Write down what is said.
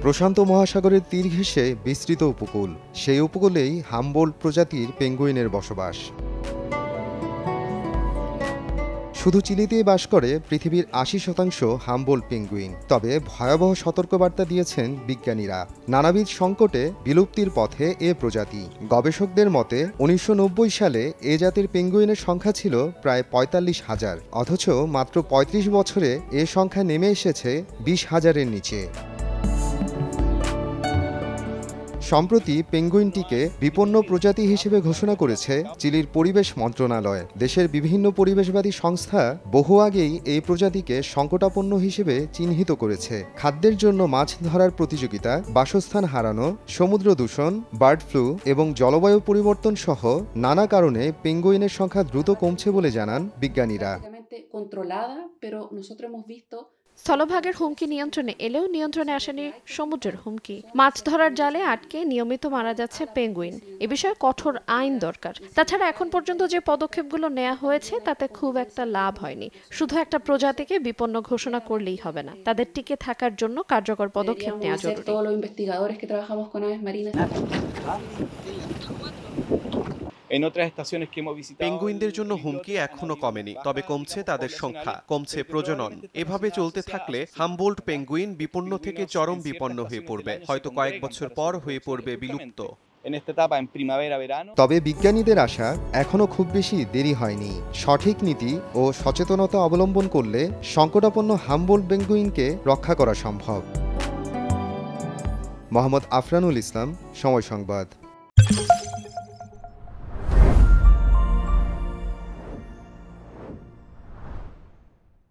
প্রশান্ত মহাসাগরের তীর ঘেঁষে বিস্তৃত উপকূল, সেই উপকূলেই হামবোল্ট প্রজাতির পেঙ্গুইনের বসবাস। শুধু চিলিতেই বাস করে পৃথিবীর ৮০% হামবোল্ট পেঙ্গুইন। তবে ভয়াবহ সতর্কবার্তা দিয়েছেন বিজ্ঞানীরা। নানাবিধ সংকটে বিলুপ্তির পথে এ প্রজাতি। গবেষকদের মতে ১৯৯০ সালে এ জাতির পেঙ্গুইনের সংখ্যা ছিল প্রায় ৪৫,০০০, অথচ মাত্র ৩৫ বছরে এ সংখ্যা নেমে এসেছে ২০,০০০-এর নিচে। সম্প্রতি পেঙ্গুইনটিকে বিপন্ন প্রজাতি হিসেবে ঘোষণা করেছে চিলির পরিবেশ মন্ত্রণালয়। দেশের বিভিন্ন পরিবেশবাদী সংস্থা বহু আগেই এই প্রজাতিকে সংকটাপন্ন হিসেবে চিহ্নিত করেছে। খাদ্যের জন্য মাছ ধরার প্রতিযোগিতা, বাসস্থান হারানো, সমুদ্র দূষণ, বার্ড ফ্লু এবং জলবায়ু পরিবর্তন সহ নানা কারণে পেঙ্গুইনের সংখ্যা দ্রুত কমছে বলে জানান বিজ্ঞানীরা। স্থলভাগের হুমকি নিয়ন্ত্রণে এলেও নিয়ন্ত্রণে আসেনি সমুদ্রের হুমকি। মাছ ধরার জালে আটকে নিয়মিত মারা যাচ্ছে পেঙ্গুইন। এ বিষয়ে কঠোর আইন দরকার। তাছাড়া এখন পর্যন্ত যে পদক্ষেপগুলো নেওয়া হয়েছে তাতে খুব একটা লাভ হয়নি। শুধু একটা প্রজাতিকে বিপন্ন ঘোষণা করলেই হবে না, তাদের টিকে থাকার জন্য কার্যকর পদক্ষেপ নেওয়া জরুরি। পেঙ্গুইনদের জন্য হুমকি এখনো কমেনি, তবে কমছে তাদের সংখ্যা, কমছে প্রজনন। এভাবে চলতে থাকলে হামবোল্ট পেঙ্গুইন বিপন্ন থেকে চরম বিপন্ন হয়ে পড়বে, হয়তো কয়েক বছর পর হয়ে পড়বে বিলুপ্ত। তবে বিজ্ঞানীদের আশা এখনো খুব বেশি দেরি হয়নি। সঠিক নীতি ও সচেতনতা অবলম্বন করলে সংকটাপন্ন হামবোল্ট পেঙ্গুইনকে রক্ষা করা সম্ভব। মোহাম্মদ আফরানুল ইসলাম, সময় সংবাদ।